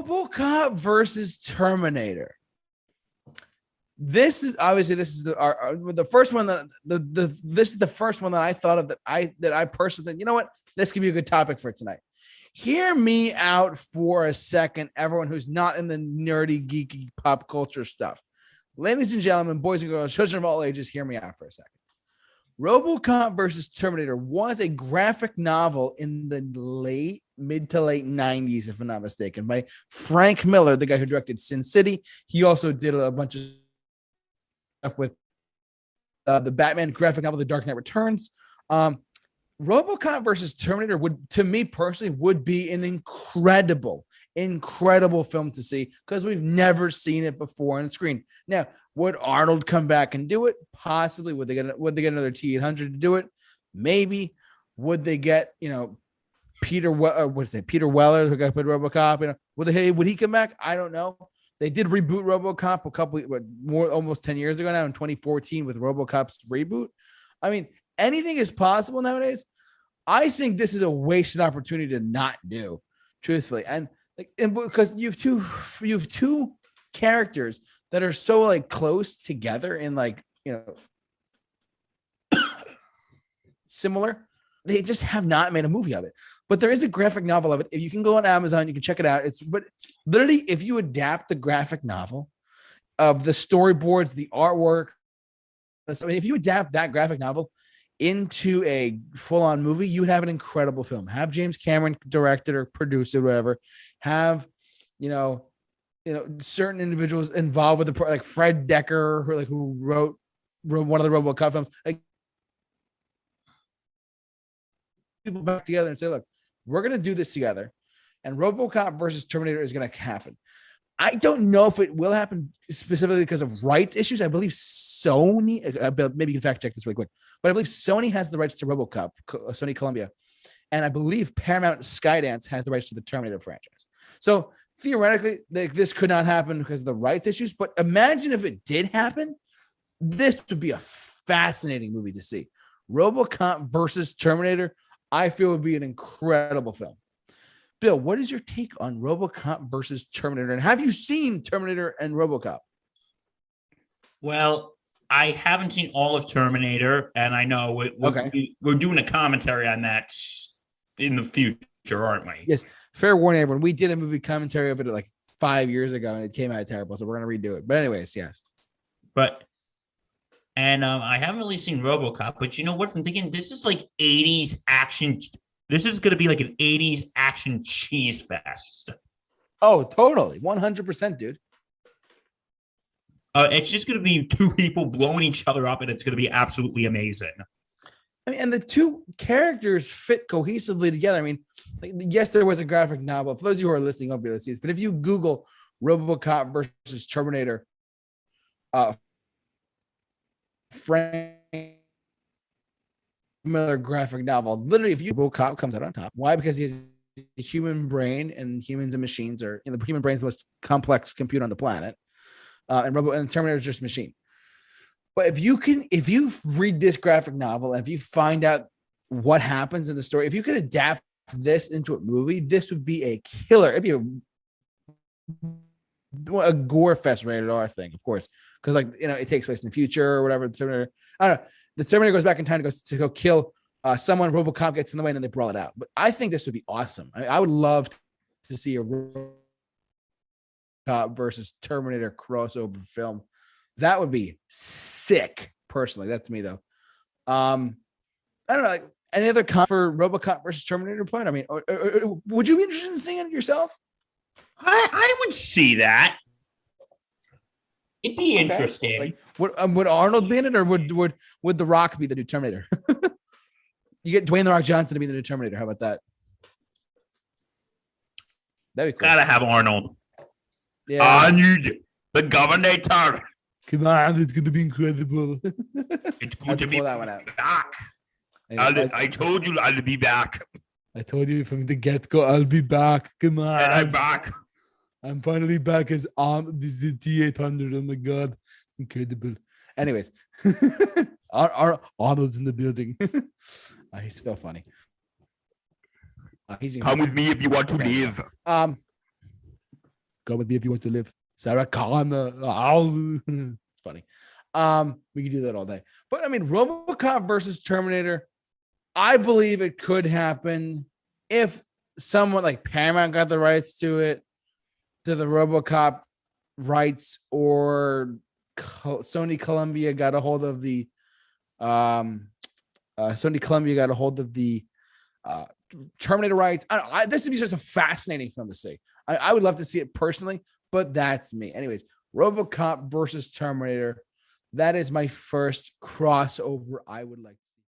RoboCop versus Terminator. This is obviously the first one that this is the first one that I thought of that I personally think, you know what, this could be a good topic for tonight. Hear me out for a second, everyone who's not in the nerdy, geeky pop culture stuff. Ladies and gentlemen, boys and girls, children of all ages, hear me out for a second. RoboCop versus Terminator was a graphic novel in the mid to late 90s, if I'm not mistaken, by Frank Miller, the guy who directed Sin City. He also did a bunch of stuff with the Batman graphic novel, The Dark Knight Returns. RoboCop versus Terminator would, to me personally, would be an incredible film to see because we've never seen it before on screen. Now, would Arnold come back and do it? Possibly. Would they get another T-800 to do it? Maybe. Would they get Peter Weller, who got put RoboCop? Would he come back? I don't know. They did reboot RoboCop almost 10 years ago now in 2014 with RoboCop's reboot. I mean, anything is possible nowadays. I think this is a wasted opportunity to not do, truthfully. And because you have two characters that are so close together and similar. They just have not made a movie of it. But there is a graphic novel of it. If you can go on Amazon, you can check it out. But literally, if you adapt the graphic novel of the storyboards, the artwork, if you adapt that graphic novel into a full-on movie, you would have an incredible film. Have James Cameron direct it or produce it, whatever. Have certain individuals involved with the like Fred Decker, who wrote one of the RoboCop films. People back together and say, look, we're going to do this together, and RoboCop versus Terminator is going to happen. I don't know if it will happen specifically because of rights issues. I believe Sony, maybe you can fact check this really quick, but I believe Sony has the rights to RoboCop, Sony Columbia, and I believe Paramount Skydance has the rights to the Terminator franchise. So theoretically, this could not happen because of the rights issues, but imagine if it did happen. This would be a fascinating movie to see. RoboCop versus Terminator, I feel, would be an incredible film. Bill, what is your take on RoboCop versus Terminator? And have you seen Terminator and RoboCop? Well, I haven't seen all of Terminator, and I know we're doing a commentary on that in the future, aren't we? Yes. Fair warning, everyone. We did a movie commentary of it 5 years ago, and it came out terrible, so we're going to redo it. But anyways, yes. I haven't really seen RoboCop, but you know what? I'm thinking this is 80s action. This is going to be like an 80s action cheese fest. Oh, totally. 100%, dude. It's just going to be two people blowing each other up, and it's going to be absolutely amazing. I mean, and the two characters fit cohesively together. I mean, yes, there was a graphic novel. For those of you who are listening, won't be able to see this, but if you Google RoboCop versus Terminator, Frank Miller graphic novel, literally, if RoboCop comes out on top. Why? Because he has a human brain, and humans and machines are, the human brain is the most complex computer on the planet, and Terminator is just a machine. But if you read this graphic novel and if you find out what happens in the story, if you could adapt this into a movie, this would be a killer. It'd be a gore fest rated R thing, of course, because it takes place in the future or whatever. The Terminator, I don't know. The Terminator goes back in time to go kill someone. RoboCop gets in the way, and then they brawl it out. But I think this would be awesome. I would love to see a RoboCop versus Terminator crossover film. That would be sick, personally. That's me, though. I don't know. Any other comment for RoboCop versus Terminator point? I mean, or would you be interested in seeing it yourself? I would see that. It'd be interesting. Would Arnold be in it, or would The Rock be the new Terminator? You get Dwayne The Rock Johnson to be the new Terminator. How about that? That'd be cool. Gotta have Arnold. Yeah. I need the Governor. Come on, it's going to be incredible. It's good to be that one out. back. I told you I'll be back. I told you from the get-go I'll be back. Come on. And I'm back. I'm finally back as on this is the T-800. Oh my God. It's incredible. Anyways. Arnold's in the building. He's so funny. Come with me if you want to live. Go with me if you want to live. Sarah Connor. It's funny. We can do that all day. But I mean, RoboCop versus Terminator. I believe it could happen if someone like Paramount got the rights to it, to the RoboCop rights, or Sony Columbia got a hold of the Terminator rights. This would be just a fascinating film to see. I would love to see it personally, but that's me. Anyways, RoboCop versus Terminator. That is my first crossover I would like to